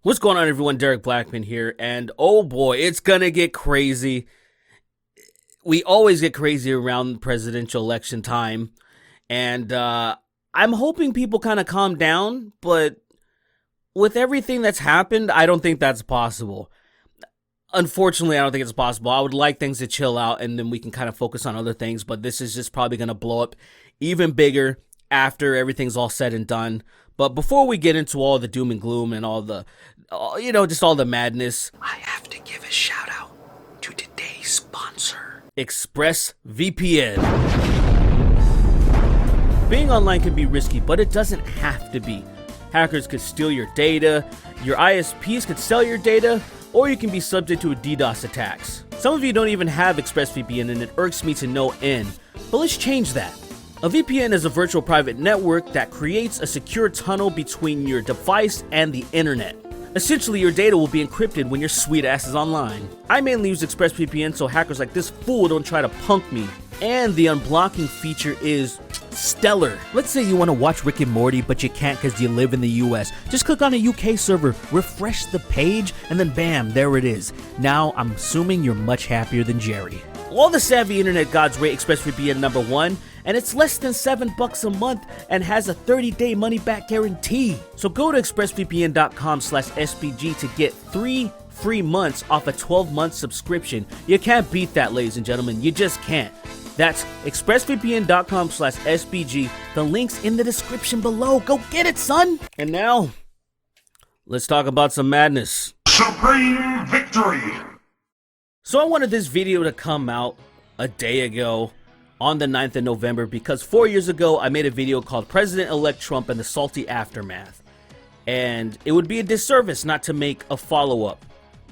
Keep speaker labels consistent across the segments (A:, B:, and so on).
A: What's going on, everyone? Derek Blackman here, and oh boy, it's gonna get crazy. We always get crazy around presidential election time, and I'm hoping people kind of calm down, but with everything that's happened, I don't think that's possible. Unfortunately, I don't think it's possible. I would like things to chill out, and then we can kind of focus on other things, but this is just probably gonna blow up even bigger after everything's all said and done. But before we get into all the doom and gloom and all the, just all the madness,
B: I have to give a shout out to today's sponsor,
A: ExpressVPN. Being online can be risky, but it doesn't have to be. Hackers could steal your data, your ISPs could sell your data, or you can be subject to DDoS attacks. Some of you don't even have ExpressVPN, and it irks me to no end, but let's change that. A VPN is a virtual private network that creates a secure tunnel between your device and the internet. Essentially, your data will be encrypted when your sweet ass is online. I mainly use ExpressVPN so hackers like this fool don't try to punk me. And the unblocking feature is stellar. Let's say you want to watch Rick and Morty, but you can't because you live in the US. Just click on a UK server, refresh the page, and then bam, there it is. Now, I'm assuming you're much happier than Jerry. All the savvy internet gods rate ExpressVPN number one, and it's less than $7 a month and has a 30-day money-back guarantee. So go to expressvpn.com/SBG to get 3 free months off a 12-month subscription. You can't beat that, ladies and gentlemen. You just can't. That's expressvpn.com/SBG. The link's in the description below. Go get it, son! And now, let's talk about some madness.
C: Supreme victory!
A: So I wanted this video to come out a day ago on the 9th of November because 4 years ago I made a video called President-elect Trump and the Salty Aftermath. And it would be a disservice not to make a follow-up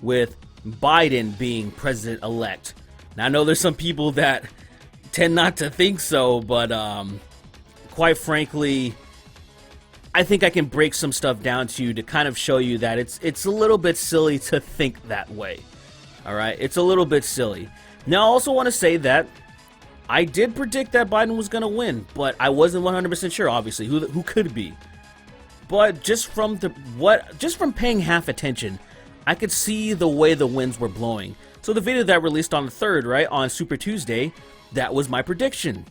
A: with Biden being president-elect. Now I know there's some people that tend not to think so, but quite frankly, I think I can break some stuff down to you to kind of show you that it's a little bit silly to think that way. Alright, it's a little bit silly. Now I also want to say that I did predict that Biden was going to win, but I wasn't 100% sure, obviously, who could be. But just from paying half attention, I could see the way the winds were blowing. So the video that released on the 3rd, right, on Super Tuesday, that was my prediction.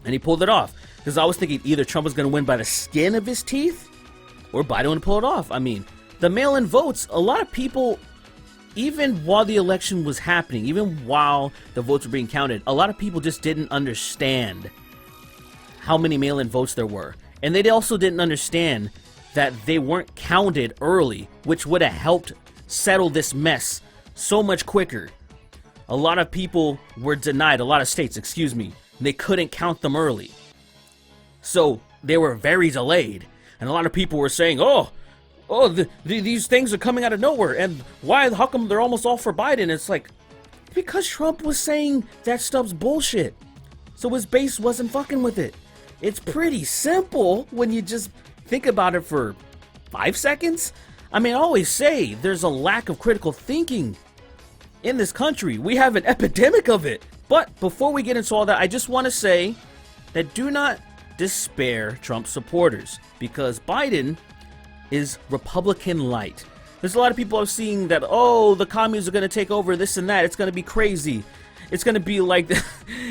A: And he pulled it off. Because I was thinking either Trump was going to win by the skin of his teeth, or Biden would pull it off. I mean, the mail-in votes, a lot of people, even while the election was happening, even while the votes were being counted, a lot of people just didn't understand how many mail-in votes there were. And they also didn't understand that they weren't counted early, which would have helped settle this mess so much quicker. A lot of people were denied, a lot of states, excuse me, they couldn't count them early. So they were very delayed. And a lot of people were saying, these things are coming out of nowhere, and how come they're almost all for Biden? It's like, because Trump was saying that stuff's bullshit, so his base wasn't fucking with it. It's pretty simple when you just think about it for 5 seconds. I mean, I always say there's a lack of critical thinking in this country. We have an epidemic of it. But before we get into all that, I just want to say that do not despair Trump supporters, because Biden is Republican light. There's a lot of people are seeing that, the communists are going to take over, this and that. It's going to be crazy. It's going to be like,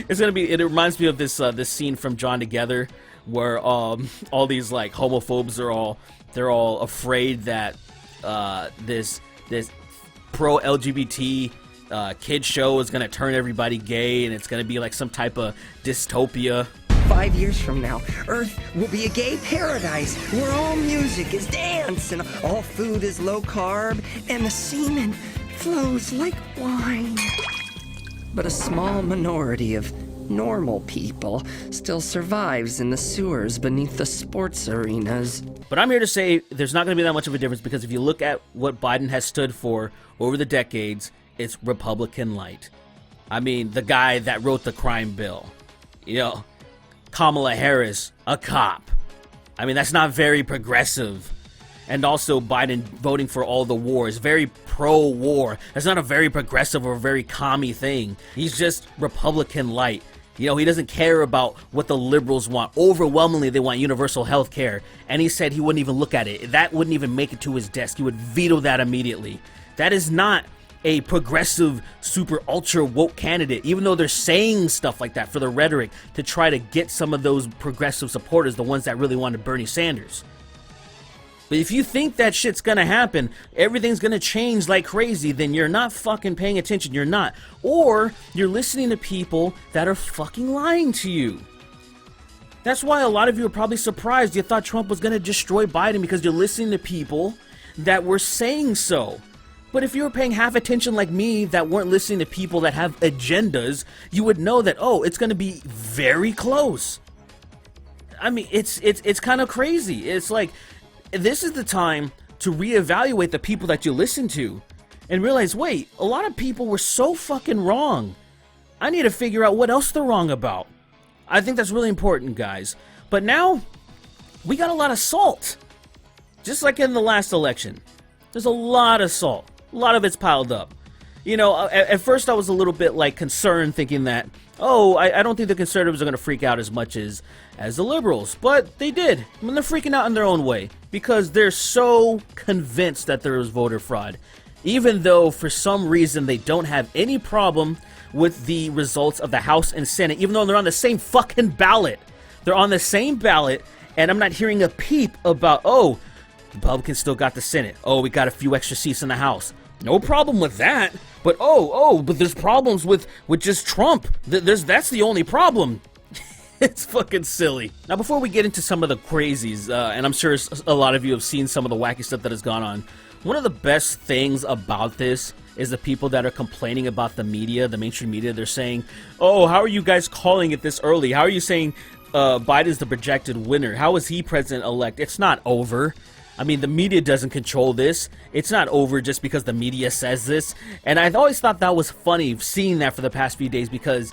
A: it reminds me of this scene from Drawn Together, where all these like homophobes they're all afraid that this pro-LGBT kid show is going to turn everybody gay, and it's going to be like some type of dystopia.
B: 5 years from now, Earth will be a gay paradise where all music is dance and all food is low carb and the semen flows like wine. But a small minority of normal people still survives in the sewers beneath the sports arenas.
A: But I'm here to say there's not going to be that much of a difference, because if you look at what Biden has stood for over the decades, it's Republican light. I mean, the guy that wrote the crime bill, Kamala Harris, a cop. I mean, that's not very progressive. And also Biden voting for all the wars, very pro-war. That's not a very progressive or very commie thing. He's just Republican light. You know, he doesn't care about what the liberals want. Overwhelmingly, they want universal health care. And he said he wouldn't even look at it. That wouldn't even make it to his desk. He would veto that immediately. That is not a progressive, super ultra woke candidate, even though they're saying stuff like that for the rhetoric to try to get some of those progressive supporters, the ones that really wanted Bernie Sanders. But if you think that shit's gonna happen, everything's gonna change like crazy, then you're not fucking paying attention. You're not. Or you're listening to people that are fucking lying to you. That's why a lot of you are probably surprised you thought Trump was gonna destroy Biden, because you're listening to people that were saying so. But if you were paying half attention like me, that weren't listening to people that have agendas, you would know that, oh, it's going to be very close. I mean, it's kind of crazy. It's like, this is the time to reevaluate the people that you listen to and realize, wait, a lot of people were so fucking wrong. I need to figure out what else they're wrong about. I think that's really important, guys. But now, we got a lot of salt. Just like in the last election. There's a lot of salt. A lot of it's piled up. You know, at first I was a little bit like concerned, thinking that, oh, I don't think the conservatives are going to freak out as much as the liberals. But they did. I mean, they're freaking out in their own way because they're so convinced that there was voter fraud. Even though for some reason they don't have any problem with the results of the House and Senate, even though they're on the same fucking ballot. They're on the same ballot, and I'm not hearing a peep about, oh, Republicans still got the Senate. Oh, we got a few extra seats in the House. No problem with that. But but there's problems with just Trump. That's the only problem. It's fucking silly. Now, before we get into some of the crazies, and I'm sure a lot of you have seen some of the wacky stuff that has gone on, one of the best things about this is the people that are complaining about the media, the mainstream media. They're saying, oh, how are you guys calling it this early? How are you saying Biden's the projected winner? How is he president-elect? It's not over. I mean, the media doesn't control this. It's not over just because the media says this. And I've always thought that was funny, seeing that for the past few days, because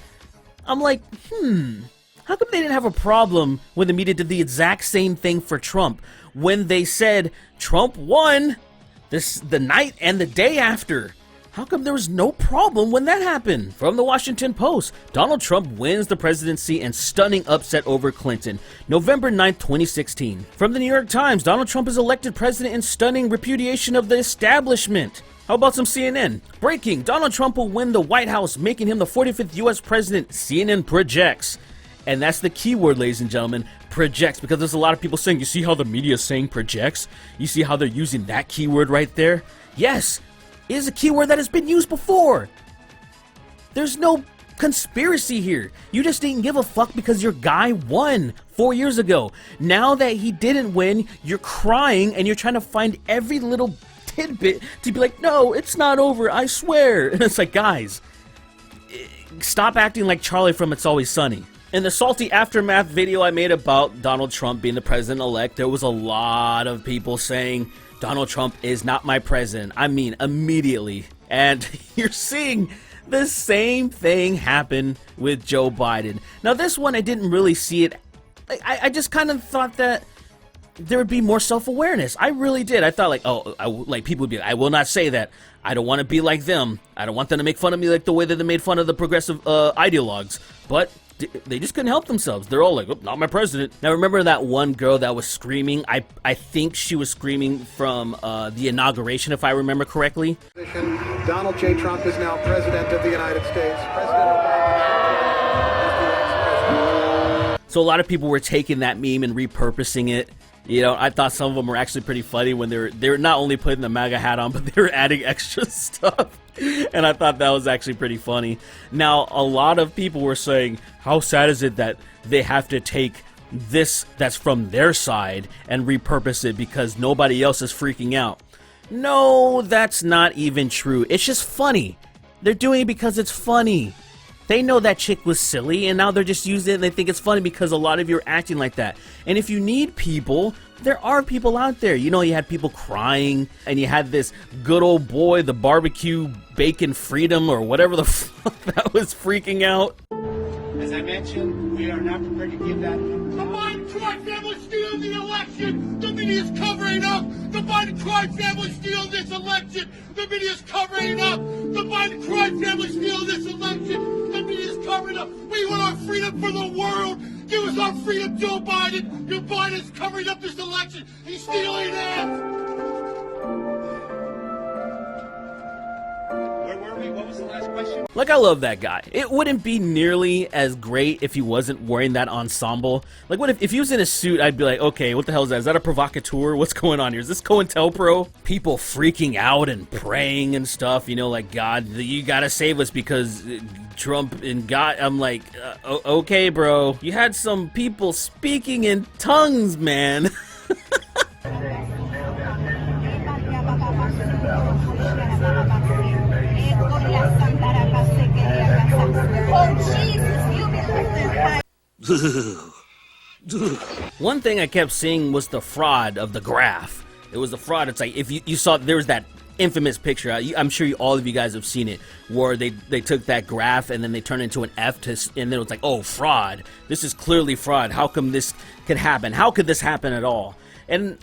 A: I'm like, how come they didn't have a problem when the media did the exact same thing for Trump? When they said Trump won the night and the day after. How come there was no problem when that happened? From the Washington Post, Donald Trump wins the presidency in stunning upset over Clinton, November 9th, 2016. From the New York Times, Donald Trump is elected president in stunning repudiation of the establishment. How about some CNN? Breaking, Donald Trump will win the White House, making him the 45th U.S. president, CNN projects. And that's the key word, ladies and gentlemen, projects, because there's a lot of people saying, you see how the media is saying projects? You see how they're using that keyword right there? Yes. It is a keyword that has been used before. There's no conspiracy here. You just didn't give a fuck because your guy won 4 years ago. Now that he didn't win, you're crying and you're trying to find every little tidbit to be like, no, it's not over, I swear. And it's like, guys, stop acting like Charlie from It's Always Sunny. In the salty aftermath video I made about Donald Trump being the president-elect, there was a lot of people saying, Donald Trump is not my president. I mean, immediately. And you're seeing the same thing happen with Joe Biden. Now, this one, I didn't really see it. I just kind of thought that there would be more self-awareness. I really did. I thought, like, people would be like, I will not say that. I don't want to be like them. I don't want them to make fun of me like the way that they made fun of the progressive ideologues. But they just couldn't help themselves. They're all like, oh, not my president. Now, remember that one girl that was screaming? I think she was screaming from the inauguration, if I remember correctly.
D: Donald J. Trump is now president of the United States. President Obama is the ex-president.
A: So a lot of people were taking that meme and repurposing it. You know, I thought some of them were actually pretty funny when they were not only putting the MAGA hat on, but they were adding extra stuff. And I thought that was actually pretty funny. Now, a lot of people were saying, how sad is it that they have to take this that's from their side and repurpose it because nobody else is freaking out? No, that's not even true. It's just funny. They're doing it because it's funny. They know that chick was silly, and now they're just using it and they think it's funny because a lot of you are acting like that. And if you need people, there are people out there. You know, you had people crying, and you had this good old boy, the barbecue bacon freedom, or whatever the fuck that was freaking out.
E: As I mentioned, we are not prepared to give that.
C: The Biden crime family stealing the election. The media is covering up. The Biden crime family stealing this election. The media is covering up. The Biden crime family stealing this election. The media is covering covering up. We want our freedom for the world. Give us our freedom, Joe Biden. Joe Biden's covering up this election. He's stealing it.
E: Where were we? What was the last question?
A: Like, I love that guy. It wouldn't be nearly as great if he wasn't wearing that ensemble. Like, what if he was in a suit? I'd be like, okay, what the hell is that? Is that a provocateur? What's going on here? Is this COINTELPRO? People freaking out and praying and stuff, you know, like, God, you gotta save us because Trump and God. I'm like, okay, bro. You had some people speaking in tongues, man. One thing I kept seeing was the fraud of the graph. It was the fraud. It's like, if you saw, there was that infamous picture. I'm sure all of you guys have seen it, where they took that graph and then they turned it into an F and then it was like, oh, fraud. This is clearly fraud. How come this could happen? How could this happen at all? And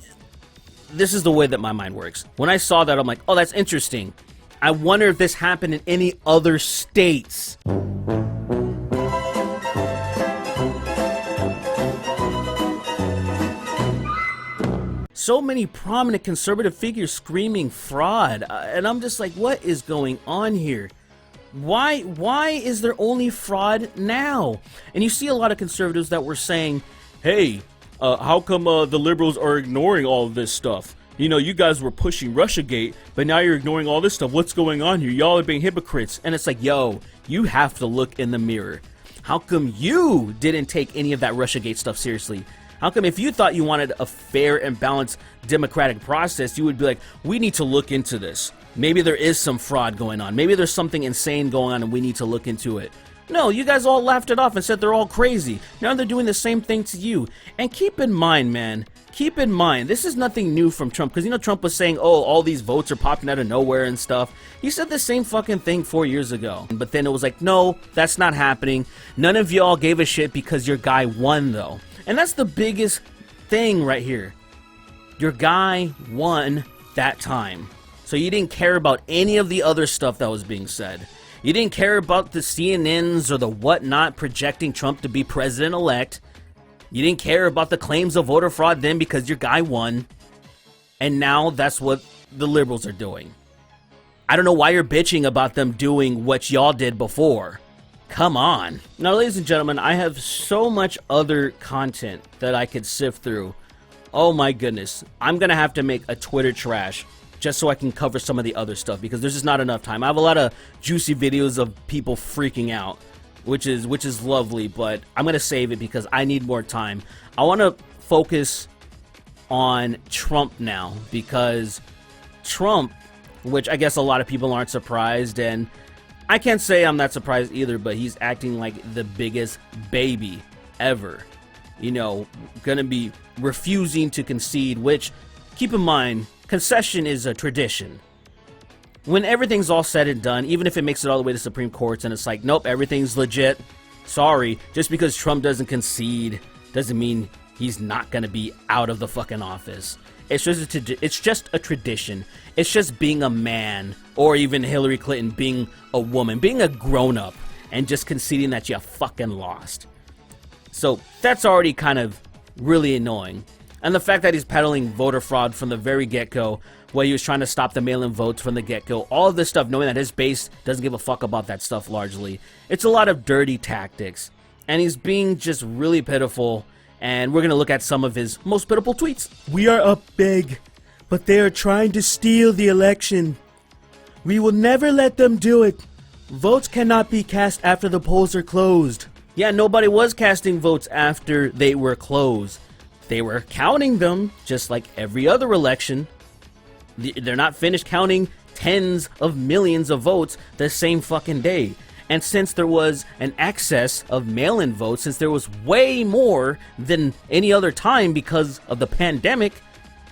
A: this is the way that my mind works. When I saw that, I'm like, oh, that's interesting. I wonder if this happened in any other states. So many prominent conservative figures screaming fraud, and I'm just like, what is going on here? Why is there only fraud now? And you see a lot of conservatives that were saying, hey, how come the liberals are ignoring all of this stuff? You know, you guys were pushing Russiagate, but now you're ignoring all this stuff. What's going on here? Y'all are being hypocrites. And it's like, yo, you have to look in the mirror. How come you didn't take any of that Russiagate stuff seriously? How come if you thought you wanted a fair and balanced democratic process, you would be like, we need to look into this. Maybe there is some fraud going on. Maybe there's something insane going on and we need to look into it. No, you guys all laughed it off and said they're all crazy. Now they're doing the same thing to you. And keep in mind, man, keep in mind, this is nothing new from Trump. Because, you know, Trump was saying, oh, all these votes are popping out of nowhere and stuff. He said the same fucking thing 4 years ago. But then it was like, no, that's not happening. None of y'all gave a shit because your guy won, though. And that's the biggest thing right here. Your guy won that time. So you didn't care about any of the other stuff that was being said. You didn't care about the CNNs or the whatnot projecting Trump to be president-elect. You didn't care about the claims of voter fraud then because your guy won. And now that's what the liberals are doing. I don't know why you're bitching about them doing what y'all did before. Come on. Now, ladies and gentlemen, I have so much other content that I could sift through. Oh my goodness. I'm going to have to make a Twitter trash just so I can cover some of the other stuff because there's just not enough time. I have a lot of juicy videos of people freaking out, which is lovely, but I'm going to save it because I need more time. I want to focus on Trump now because Trump, which I guess a lot of people aren't surprised, and I can't say I'm not surprised either, but he's acting like the biggest baby ever. You know, gonna be refusing to concede, which, keep in mind, concession is a tradition. When everything's all said and done, even if it makes it all the way to Supreme Courts and it's like, nope, everything's legit, sorry, just because Trump doesn't concede doesn't mean he's not gonna be out of the fucking office. It's just a tradition. It's just being a man, or even Hillary Clinton being a woman, being a grown-up, and just conceding that you fucking lost. So that's already kind of really annoying. And the fact that he's peddling voter fraud from the very get-go, where he was trying to stop the mail-in votes from the get-go, all of this stuff, knowing that his base doesn't give a fuck about that stuff largely. It's a lot of dirty tactics. And he's being just really pitiful. And we're going to look at some of his most pitiful tweets. We are up big, but they are trying to steal the election. We will never let them do it. Votes cannot be cast after the polls are closed. Yeah, nobody was casting votes after they were closed. They were counting them, just like every other election. They're not finished counting tens of millions of votes the same fucking day. And since there was an excess of mail-in votes, since there was way more than any other time because of the pandemic,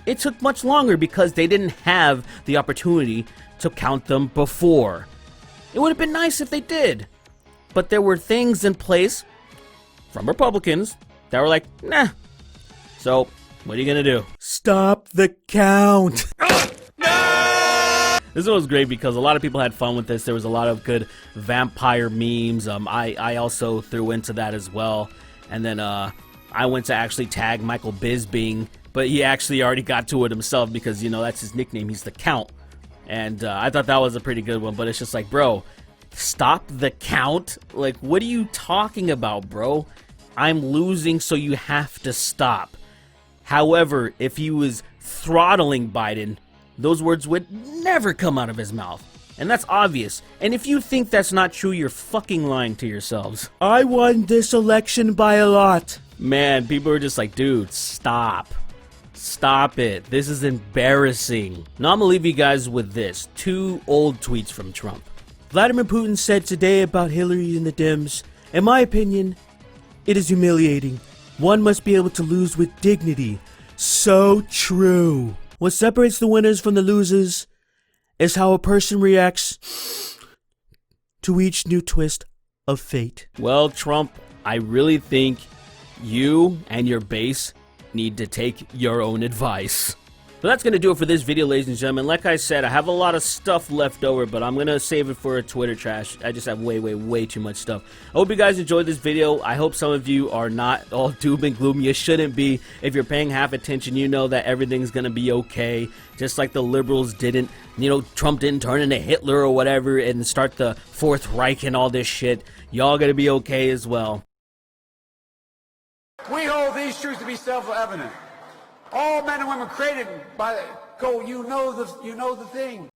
A: it took much longer because they didn't have the opportunity to count them before. It would have been nice if they did. But there were things in place from Republicans that were like, nah. So, what are you gonna do? Stop the count. This one was great because a lot of people had fun with this. There was a lot of good vampire memes. I also threw into that as well. And then I went to actually tag Michael Bisping, but he actually already got to it himself because, you know, that's his nickname. He's the Count. And I thought that was a pretty good one, but it's just like, bro, stop the count. Like, what are you talking about, bro? I'm losing, so you have to stop. However, if he was throttling Biden, those words would never come out of his mouth. And that's obvious. And if you think that's not true, you're fucking lying to yourselves. I won this election by a lot. Man, people are just like, dude, stop. Stop it. This is embarrassing. Now I'm gonna leave you guys with this. 2 old tweets from Trump. Vladimir Putin said today about Hillary and the Dems, in my opinion, it is humiliating. One must be able to lose with dignity. So true. What separates the winners from the losers is how a person reacts to each new twist of fate. Well, Trump, I really think you and your base need to take your own advice. So that's going to do it for this video, ladies and gentlemen. Like I said, I have a lot of stuff left over, but I'm going to save it for a Twitter trash. I just have way too much stuff. I hope you guys enjoyed this video. I hope some of you are not all doom and gloom. You shouldn't be. If you're paying half attention, you know that everything's going to be okay. Just like the liberals didn't, you know, Trump didn't turn into Hitler or whatever and start the Fourth Reich and all this shit. Y'all going to be okay as well.
F: We hold these truths to be self-evident. All men and women created by you know the thing.